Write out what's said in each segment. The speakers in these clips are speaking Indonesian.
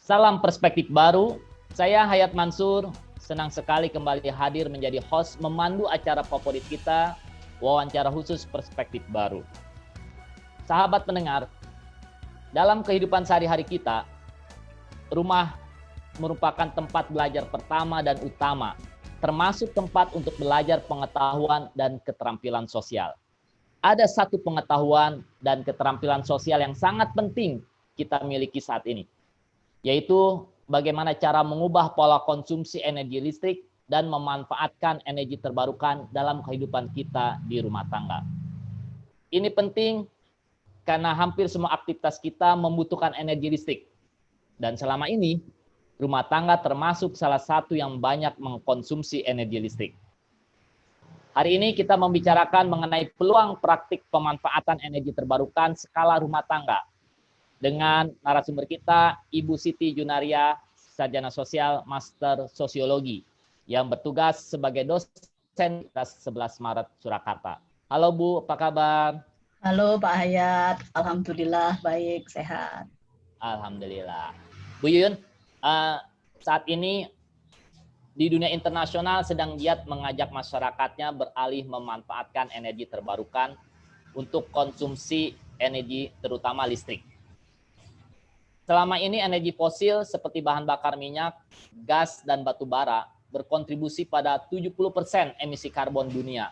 Salam perspektif baru, saya Hayat Mansur, senang sekali kembali hadir menjadi host memandu acara favorit kita, wawancara khusus perspektif baru. Sahabat pendengar, dalam kehidupan sehari-hari kita, rumah merupakan tempat belajar pertama dan utama, termasuk tempat untuk belajar pengetahuan dan keterampilan sosial. Ada satu pengetahuan dan keterampilan sosial yang sangat penting kita miliki saat ini, yaitu bagaimana cara mengubah pola konsumsi energi listrik dan memanfaatkan energi terbarukan dalam kehidupan kita di rumah tangga. Ini penting karena hampir semua aktivitas kita membutuhkan energi listrik. Dan selama ini, rumah tangga termasuk salah satu yang banyak mengkonsumsi energi listrik. Hari ini kita membicarakan mengenai peluang praktik pemanfaatan energi terbarukan skala rumah tangga dengan narasumber kita, Ibu Siti Junaria, Sarjana Sosial, Master Sosiologi, yang bertugas sebagai dosen 11 Maret Surakarta. Halo Bu, apa kabar? Halo Pak Hayat, Alhamdulillah baik, sehat. Alhamdulillah. Bu Yuyun, saat ini di dunia internasional sedang giat mengajak masyarakatnya beralih memanfaatkan energi terbarukan untuk konsumsi energi terutama listrik. Selama ini energi fosil seperti bahan bakar minyak, gas, dan batu bara berkontribusi pada 70% emisi karbon dunia.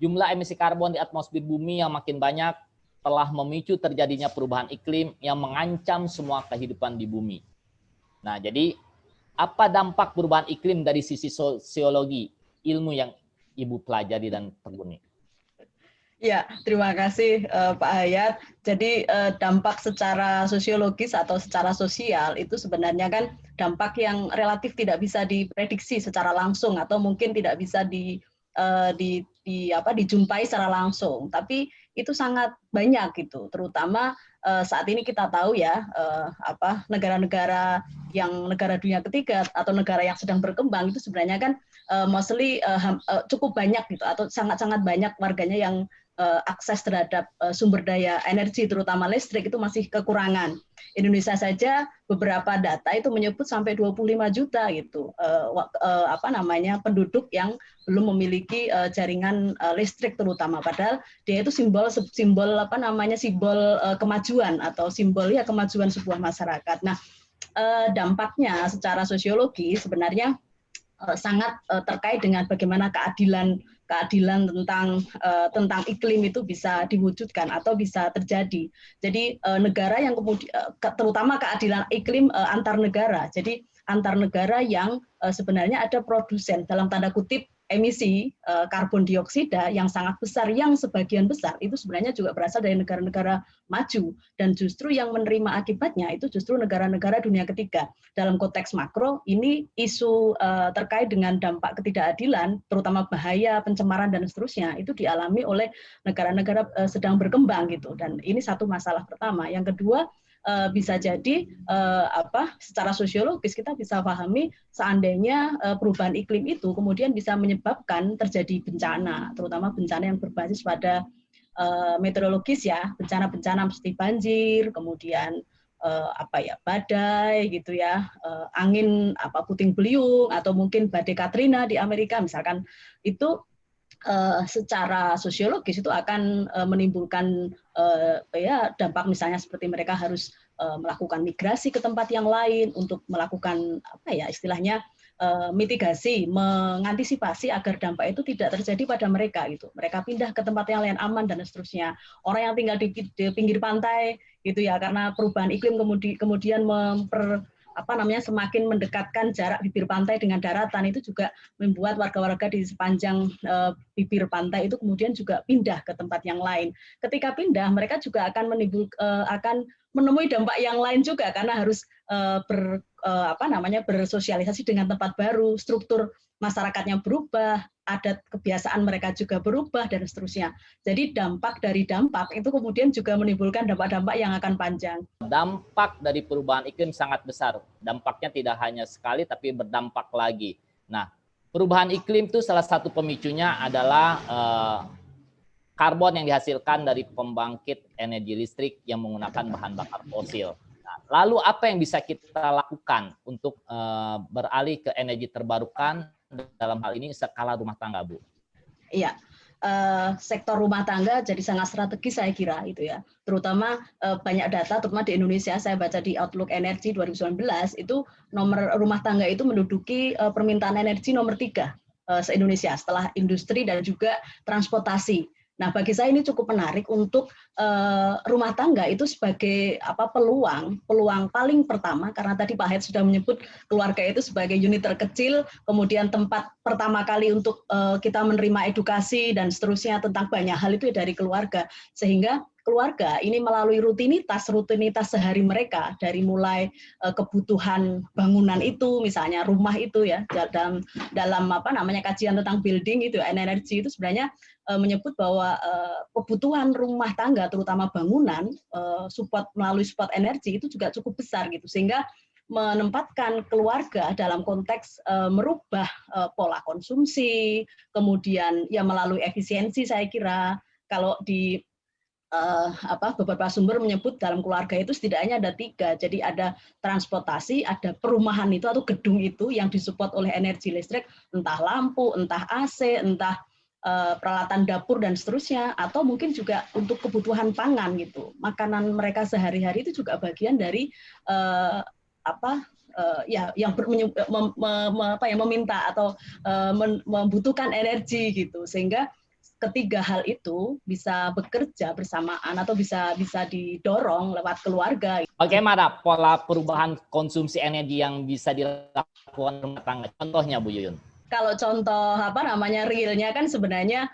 Jumlah emisi karbon di atmosfer bumi yang makin banyak telah memicu terjadinya perubahan iklim yang mengancam semua kehidupan di bumi. Nah, jadi apa dampak perubahan iklim dari sisi sosiologi, ilmu yang Ibu pelajari dan tekuni? Ya, terima kasih Pak Hayat. Jadi dampak secara sosiologis atau secara sosial itu sebenarnya kan dampak yang relatif tidak bisa diprediksi secara langsung atau mungkin tidak bisa dijumpai secara langsung. Tapi itu sangat banyak gitu, terutama saat ini kita tahu ya negara-negara yang negara dunia ketiga atau negara yang sedang berkembang itu sebenarnya kan mostly cukup banyak gitu atau sangat-sangat banyak warganya yang akses terhadap sumber daya energi terutama listrik itu masih kekurangan. Indonesia saja beberapa data itu menyebut sampai 25 juta gitu penduduk yang belum memiliki jaringan listrik terutama, padahal dia itu simbol kemajuan atau simbol ya kemajuan sebuah masyarakat. Nah, dampaknya secara sosiologi sebenarnya sangat terkait dengan bagaimana keadilan tentang iklim itu bisa diwujudkan atau bisa terjadi. Jadi negara yang kemudian terutama keadilan iklim antar negara. Jadi antar negara yang sebenarnya ada produsen dalam tanda kutip emisi karbon dioksida yang sangat besar, yang sebagian besar itu sebenarnya juga berasal dari negara-negara maju, dan justru yang menerima akibatnya itu justru negara-negara dunia ketiga. Dalam konteks makro ini isu terkait dengan dampak ketidakadilan, terutama bahaya pencemaran dan seterusnya, itu dialami oleh negara-negara sedang berkembang gitu, dan ini satu masalah pertama. Yang kedua, bisa jadi secara sosiologis kita bisa pahami seandainya perubahan iklim itu kemudian bisa menyebabkan terjadi bencana, terutama bencana yang berbasis pada meteorologis ya, bencana-bencana seperti banjir, kemudian badai gitu ya, angin puting beliung, atau mungkin badai Katrina di Amerika misalkan, itu secara sosiologis itu akan menimbulkan dampak, misalnya seperti mereka harus melakukan migrasi ke tempat yang lain untuk melakukan istilahnya mitigasi, mengantisipasi agar dampak itu tidak terjadi pada mereka gitu. Mereka pindah ke tempat yang lain aman dan seterusnya. Orang yang tinggal di pinggir pantai gitu ya, karena perubahan iklim kemudian semakin mendekatkan jarak bibir pantai dengan daratan, itu juga membuat warga-warga di sepanjang bibir pantai itu kemudian juga pindah ke tempat yang lain. Ketika pindah, mereka juga akan menemui dampak yang lain juga karena harus bersosialisasi dengan tempat baru, struktur masyarakatnya berubah, adat kebiasaan mereka juga berubah dan seterusnya. Jadi dampak dari dampak itu kemudian juga menimbulkan dampak-dampak yang akan panjang. Dampak dari perubahan iklim sangat besar. Dampaknya tidak hanya sekali tapi berdampak lagi. Nah, perubahan iklim itu salah satu pemicunya adalah karbon yang dihasilkan dari pembangkit energi listrik yang menggunakan bahan bakar fosil. Nah, lalu apa yang bisa kita lakukan untuk beralih ke energi terbarukan dalam hal ini skala rumah tangga, Bu? Iya, sektor rumah tangga jadi sangat strategis saya kira itu ya. Terutama banyak data, terutama di Indonesia, saya baca di Outlook Energi 2019 itu nomor rumah tangga itu menduduki permintaan energi nomor 3 se-Indonesia setelah industri dan juga transportasi. Nah, bagi saya ini cukup menarik untuk rumah tangga itu sebagai peluang paling pertama, karena tadi Pak Hed sudah menyebut keluarga itu sebagai unit terkecil, kemudian tempat pertama kali untuk kita menerima edukasi dan seterusnya tentang banyak hal itu dari keluarga, sehingga keluarga ini melalui rutinitas sehari mereka dari mulai kebutuhan bangunan itu, misalnya rumah itu ya, dalam kajian tentang building itu energi itu sebenarnya menyebut bahwa kebutuhan rumah tangga terutama bangunan melalui support energi itu juga cukup besar gitu, sehingga menempatkan keluarga dalam konteks merubah pola konsumsi, kemudian ya melalui efisiensi. Saya kira kalau di beberapa sumber menyebut dalam keluarga itu setidaknya ada 3. Jadi ada transportasi, ada perumahan itu atau gedung itu yang disupport oleh energi listrik, entah lampu, entah AC, entah peralatan dapur dan seterusnya, atau mungkin juga untuk kebutuhan pangan gitu. Makanan mereka sehari-hari itu juga bagian dari meminta atau membutuhkan energi gitu, sehingga ketiga hal itu bisa bekerja bersamaan atau bisa didorong lewat keluarga. Bagaimana pola perubahan konsumsi energi yang bisa dilakukan rumah tangga? Contohnya, Bu Yuyun. Kalau contoh realnya kan sebenarnya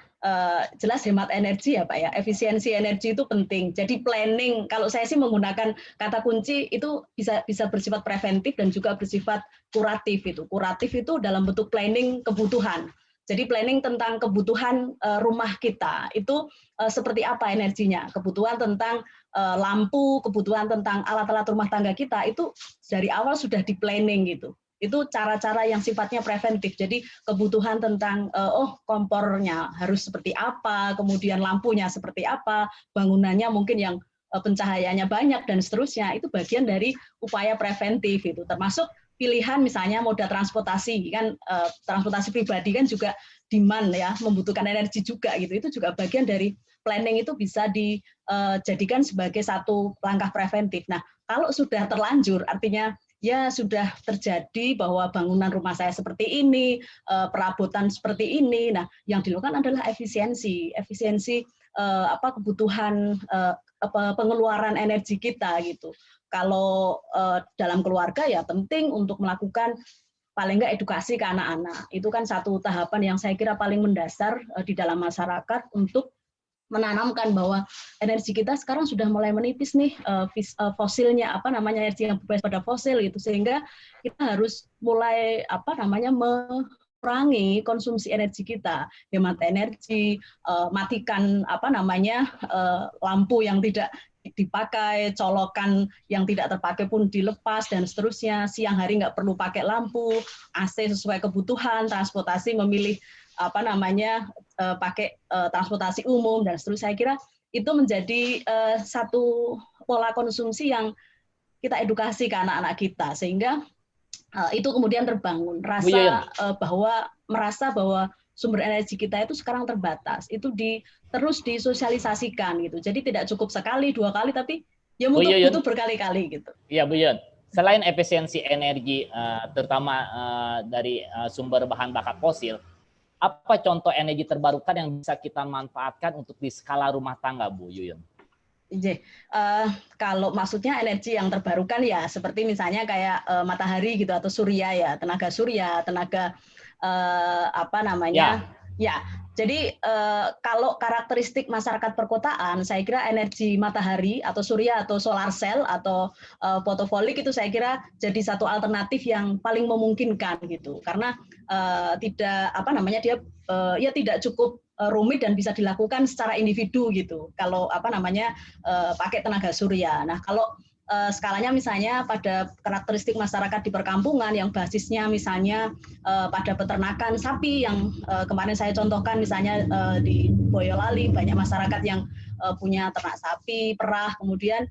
jelas hemat energi ya Pak ya, efisiensi energi itu penting. Jadi planning, kalau saya sih menggunakan kata kunci itu bisa bersifat preventif dan juga bersifat kuratif itu. Kuratif itu dalam bentuk planning kebutuhan. Jadi planning tentang kebutuhan rumah kita itu seperti apa energinya, kebutuhan tentang lampu, kebutuhan tentang alat-alat rumah tangga kita itu dari awal sudah di planning gitu. Itu cara-cara yang sifatnya preventif. Jadi kebutuhan tentang kompornya harus seperti apa, kemudian lampunya seperti apa, bangunannya mungkin yang pencahayaannya banyak dan seterusnya, itu bagian dari upaya preventif itu, termasuk pilihan misalnya moda transportasi kan, transportasi pribadi kan juga demand ya, membutuhkan energi juga gitu, itu juga bagian dari planning, itu bisa dijadikan sebagai satu langkah preventif. Nah, kalau sudah terlanjur artinya ya sudah terjadi bahwa bangunan rumah saya seperti ini, perabotan seperti ini, nah yang dilakukan adalah efisiensi kebutuhan pengeluaran energi kita gitu. Kalau dalam keluarga ya penting untuk melakukan paling nggak edukasi ke anak-anak. Itu kan satu tahapan yang saya kira paling mendasar di dalam masyarakat untuk menanamkan bahwa energi kita sekarang sudah mulai menipis nih, fosilnya energi yang berbasis pada fosil itu, sehingga kita harus mulai mengurangi konsumsi energi kita, hemat energi, matikan lampu yang tidak dipakai, colokan yang tidak terpakai pun dilepas dan seterusnya. Siang hari nggak perlu pakai lampu, AC sesuai kebutuhan, transportasi memilih pakai transportasi umum dan seterusnya. Saya kira itu menjadi satu pola konsumsi yang kita edukasi ke anak-anak kita, sehingga itu kemudian terbangun rasa merasa bahwa sumber energi kita itu sekarang terbatas, itu terus disosialisasikan gitu. Jadi tidak cukup sekali, 2 kali, tapi ya butuh berkali-kali gitu. Iya, Bu Yuyun. Selain efisiensi energi, terutama dari sumber bahan bakar fosil, apa contoh energi terbarukan yang bisa kita manfaatkan untuk di skala rumah tangga, Bu Yuyun? Kalau maksudnya energi yang terbarukan ya seperti misalnya kayak matahari gitu atau surya ya, tenaga surya, tenaga ya. Jadi kalau karakteristik masyarakat perkotaan, saya kira energi matahari atau surya atau solar cell atau fotovoltaik itu saya kira jadi satu alternatif yang paling memungkinkan gitu, karena dia tidak cukup rumit dan bisa dilakukan secara individu gitu. Kalau pakai tenaga surya. Nah, kalau skalanya misalnya pada karakteristik masyarakat di perkampungan yang basisnya misalnya pada peternakan sapi yang kemarin saya contohkan misalnya di Boyolali banyak masyarakat yang punya ternak sapi, perah, kemudian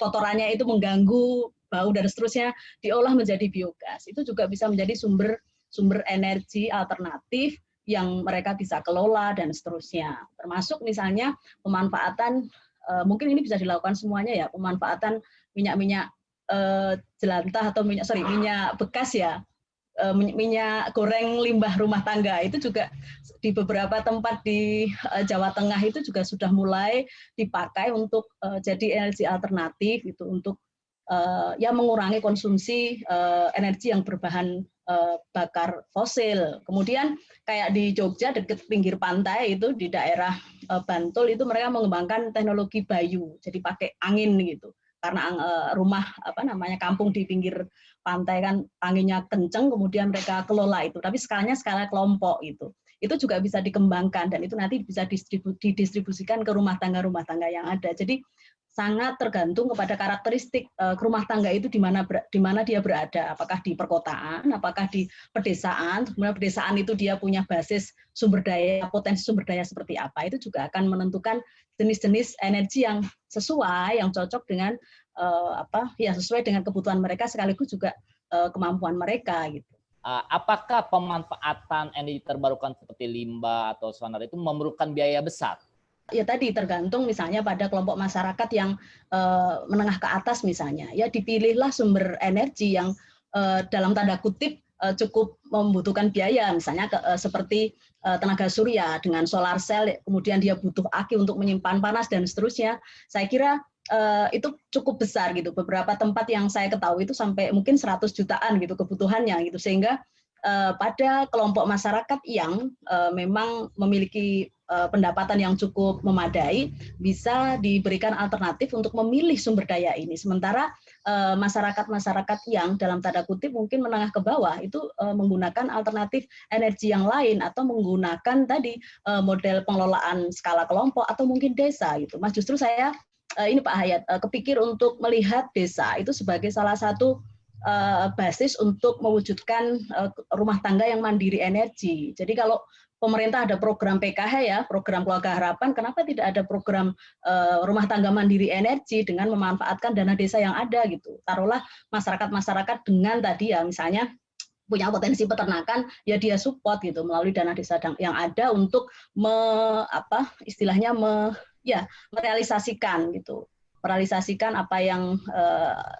kotorannya itu mengganggu bau dan seterusnya, diolah menjadi biogas. Itu juga bisa menjadi sumber energi alternatif yang mereka bisa kelola dan seterusnya. Termasuk misalnya pemanfaatan, mungkin ini bisa dilakukan semuanya ya, pemanfaatan minyak-minyak jelantah atau minyak bekas ya, minyak goreng limbah rumah tangga itu juga di beberapa tempat di Jawa Tengah itu juga sudah mulai dipakai untuk jadi energi alternatif itu untuk ya mengurangi konsumsi energi yang berbahan bakar fosil. Kemudian kayak di Jogja dekat pinggir pantai itu di daerah Bantul itu mereka mengembangkan teknologi Bayu, jadi pakai angin gitu. Karena rumah kampung di pinggir pantai kan anginnya kenceng, kemudian mereka kelola itu. Tapi skalanya skala kelompok itu. Itu juga bisa dikembangkan dan itu nanti bisa didistribusikan ke rumah tangga yang ada. Jadi sangat tergantung kepada karakteristik rumah tangga itu di mana dia berada, apakah di perkotaan, apakah di pedesaan. Kemudian pedesaan itu dia punya basis sumber daya, potensi sumber daya seperti apa, itu juga akan menentukan jenis-jenis energi yang sesuai, yang cocok dengan sesuai dengan kebutuhan mereka sekaligus juga kemampuan mereka gitu. Apakah pemanfaatan energi terbarukan seperti limbah atau solar itu memerlukan biaya besar? Ya tadi tergantung misalnya pada kelompok masyarakat yang menengah ke atas misalnya, ya dipilihlah sumber energi yang dalam tanda kutip cukup membutuhkan biaya, misalnya seperti tenaga surya dengan solar cell, kemudian dia butuh aki untuk menyimpan panas dan seterusnya. Saya kira itu cukup besar gitu. Beberapa tempat yang saya ketahui itu sampai mungkin 100 jutaan gitu kebutuhannya gitu, sehingga pada kelompok masyarakat yang memang memiliki pendapatan yang cukup memadai bisa diberikan alternatif untuk memilih sumber daya ini. Sementara masyarakat-masyarakat yang dalam tanda kutip mungkin menengah ke bawah itu menggunakan alternatif energi yang lain atau menggunakan tadi model pengelolaan skala kelompok atau mungkin desa gitu. Mas, justru saya ini Pak Hayat kepikir untuk melihat desa itu sebagai salah satu basis untuk mewujudkan rumah tangga yang mandiri energi. Jadi kalau pemerintah ada program PKH ya, program keluarga harapan, kenapa tidak ada program rumah tangga mandiri energi dengan memanfaatkan dana desa yang ada gitu. Taruhlah masyarakat-masyarakat dengan tadi ya misalnya punya potensi peternakan, ya dia support gitu melalui dana desa yang ada untuk merealisasikan gitu. Merealisasikan apa yang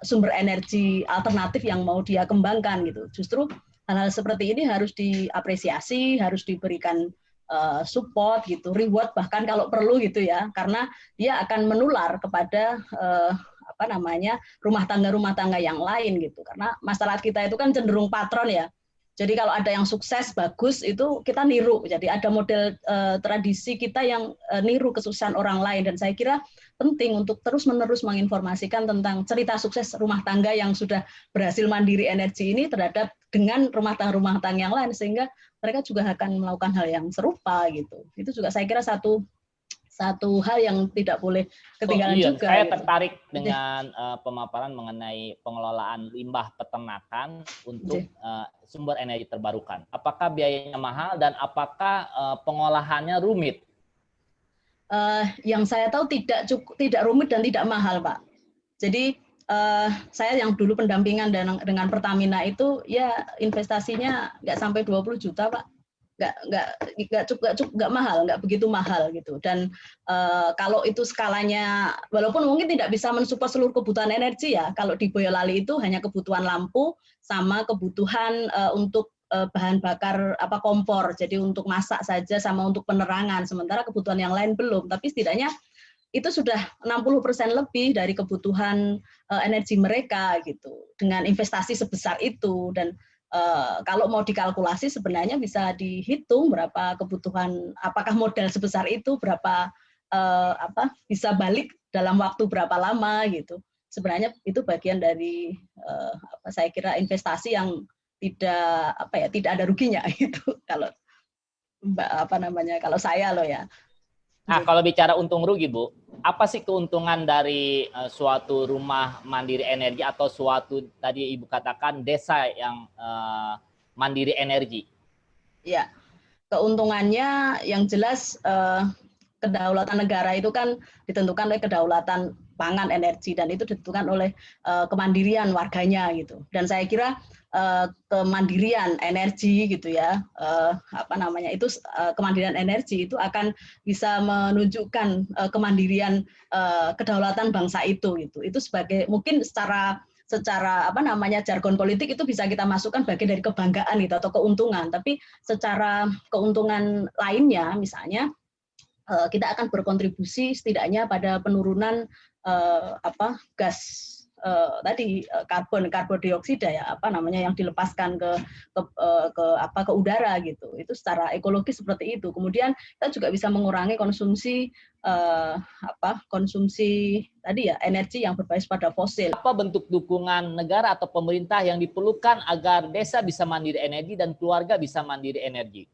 sumber energi alternatif yang mau dia kembangkan gitu. Justru hal-hal seperti ini harus diapresiasi, harus diberikan support gitu, reward bahkan kalau perlu gitu ya, karena dia akan menular kepada rumah tangga yang lain gitu. Karena masyarakat kita itu kan cenderung patron ya. Jadi kalau ada yang sukses bagus itu kita niru. Jadi ada model tradisi kita yang niru kesuksesan orang lain, dan saya kira penting untuk terus-menerus menginformasikan tentang cerita sukses rumah tangga yang sudah berhasil mandiri energi ini terhadap dengan rumah tangga yang lain, sehingga mereka juga akan melakukan hal yang serupa gitu. Itu juga saya kira satu hal yang tidak boleh ketinggalan juga. Saya tertarik dengan pemaparan mengenai pengelolaan limbah peternakan untuk sumber energi terbarukan. Apakah biayanya mahal dan apakah pengolahannya rumit? Yang saya tahu tidak rumit dan tidak mahal, Pak. Jadi saya yang dulu pendampingan dengan Pertamina itu ya investasinya nggak sampai 20 juta, Pak. Nggak mahal, nggak begitu mahal gitu. Dan kalau itu skalanya, walaupun mungkin tidak bisa mensupport seluruh kebutuhan energi ya, kalau di Boyolali itu hanya kebutuhan lampu sama kebutuhan untuk bahan bakar kompor, jadi untuk masak saja sama untuk penerangan, sementara kebutuhan yang lain belum. Tapi setidaknya itu sudah 60% lebih dari kebutuhan energi mereka gitu, dengan investasi sebesar itu. Dan kalau mau dikalkulasi sebenarnya bisa dihitung berapa kebutuhan, apakah modal sebesar itu berapa bisa balik dalam waktu berapa lama gitu. Sebenarnya itu bagian dari saya kira investasi yang tidak ada ruginya gitu. Kalau kalau saya loh ya. Nah, kalau bicara untung rugi, Bu, apa sih keuntungan dari suatu rumah mandiri energi atau suatu tadi Ibu katakan desa yang mandiri energi? Ya, keuntungannya yang jelas kedaulatan negara itu kan ditentukan oleh kedaulatan pangan, energi, dan itu ditentukan oleh kemandirian warganya gitu. Dan saya kira kemandirian energi gitu ya, kemandirian energi itu akan bisa menunjukkan kemandirian kedaulatan bangsa itu gitu. Itu sebagai mungkin secara jargon politik itu bisa kita masukkan bagian dari kebanggaan gitu atau keuntungan, tapi secara keuntungan lainnya misalnya kita akan berkontribusi setidaknya pada penurunan gas karbon dioksida ya yang dilepaskan ke udara gitu. Itu secara ekologis seperti itu. Kemudian kita juga bisa mengurangi konsumsi energi yang berbasis pada fosil. Apa bentuk dukungan negara atau pemerintah yang diperlukan agar desa bisa mandiri energi dan keluarga bisa mandiri energi?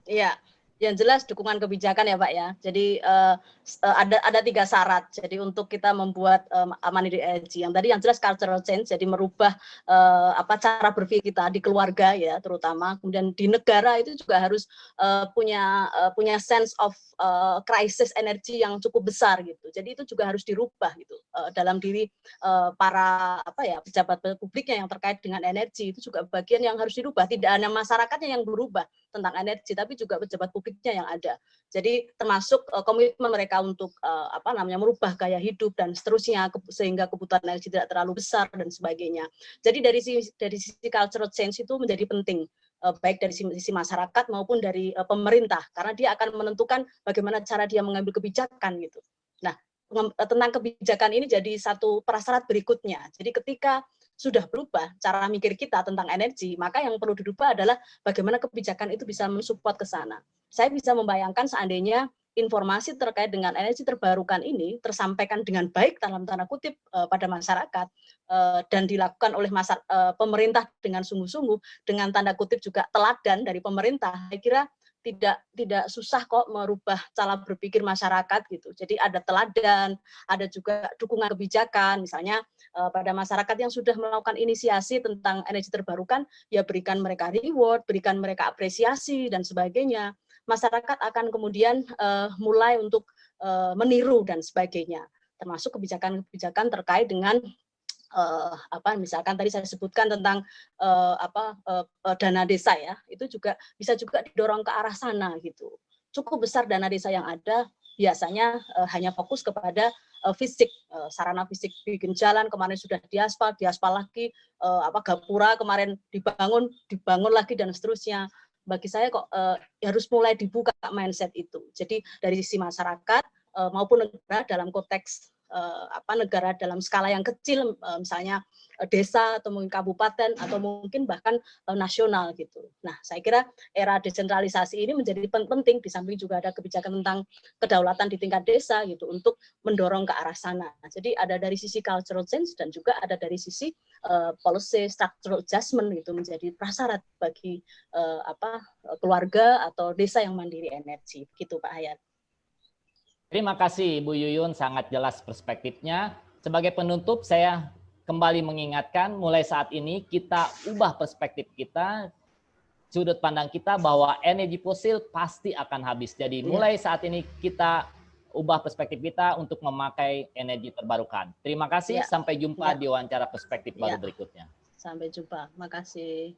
Iya, yang jelas dukungan kebijakan ya Pak ya. Jadi ada 3 syarat. Jadi untuk kita membuat mandiri energi, yang jelas cultural change, jadi merubah cara berpikir kita di keluarga ya terutama. Kemudian di negara itu juga harus punya sense of krisis energi yang cukup besar gitu. Jadi itu juga harus dirubah gitu dalam diri para pejabat publiknya yang terkait dengan energi. Itu juga bagian yang harus dirubah. Tidak hanya masyarakatnya yang berubah tentang energi, tapi juga pejabat publiknya yang ada. Jadi termasuk komitmen mereka untuk merubah gaya hidup dan seterusnya sehingga kebutuhan energi tidak terlalu besar dan sebagainya. Jadi dari sisi cultural change itu menjadi penting, baik dari sisi masyarakat maupun dari pemerintah, karena dia akan menentukan bagaimana cara dia mengambil kebijakan gitu. Nah, tentang kebijakan ini jadi satu prasyarat berikutnya. Jadi ketika sudah berubah cara mikir kita tentang energi, maka yang perlu dirubah adalah bagaimana kebijakan itu bisa mensupport ke sana. Saya bisa membayangkan seandainya informasi terkait dengan energi terbarukan ini tersampaikan dengan baik dalam tanda kutip pada masyarakat dan dilakukan oleh pemerintah dengan sungguh-sungguh, dengan tanda kutip juga teladan dari pemerintah. Saya kira tidak susah kok merubah cara berpikir masyarakat gitu. Jadi ada teladan, ada juga dukungan kebijakan, misalnya pada masyarakat yang sudah melakukan inisiasi tentang energi terbarukan, ya berikan mereka reward, berikan mereka apresiasi dan sebagainya. Masyarakat akan kemudian mulai untuk meniru dan sebagainya, termasuk kebijakan-kebijakan terkait dengan misalkan tadi saya sebutkan tentang dana desa ya, itu juga bisa juga didorong ke arah sana gitu. Cukup besar dana desa yang ada biasanya hanya fokus kepada fisik, sarana fisik, bikin jalan kemarin sudah diaspal lagi, gapura kemarin dibangun lagi dan seterusnya. Bagi saya kok harus mulai dibuka mindset itu. Jadi dari sisi masyarakat maupun negara dalam konteks negara dalam skala yang kecil, misalnya desa atau mungkin kabupaten atau mungkin bahkan nasional gitu. Nah, saya kira era desentralisasi ini menjadi penting, di samping juga ada kebijakan tentang kedaulatan di tingkat desa gitu untuk mendorong ke arah sana. Jadi ada dari sisi cultural change dan juga ada dari sisi policy structural adjustment gitu menjadi prasyarat bagi keluarga atau desa yang mandiri energi. Gitu Pak Hayat. Terima kasih Bu Yuyun, sangat jelas perspektifnya. Sebagai penutup, saya kembali mengingatkan mulai saat ini kita ubah perspektif kita, sudut pandang kita bahwa energi fosil pasti akan habis. Jadi mulai saat ini kita ubah perspektif kita untuk memakai energi terbarukan. Terima kasih, sampai jumpa di wawancara perspektif baru berikutnya. Sampai jumpa, makasih.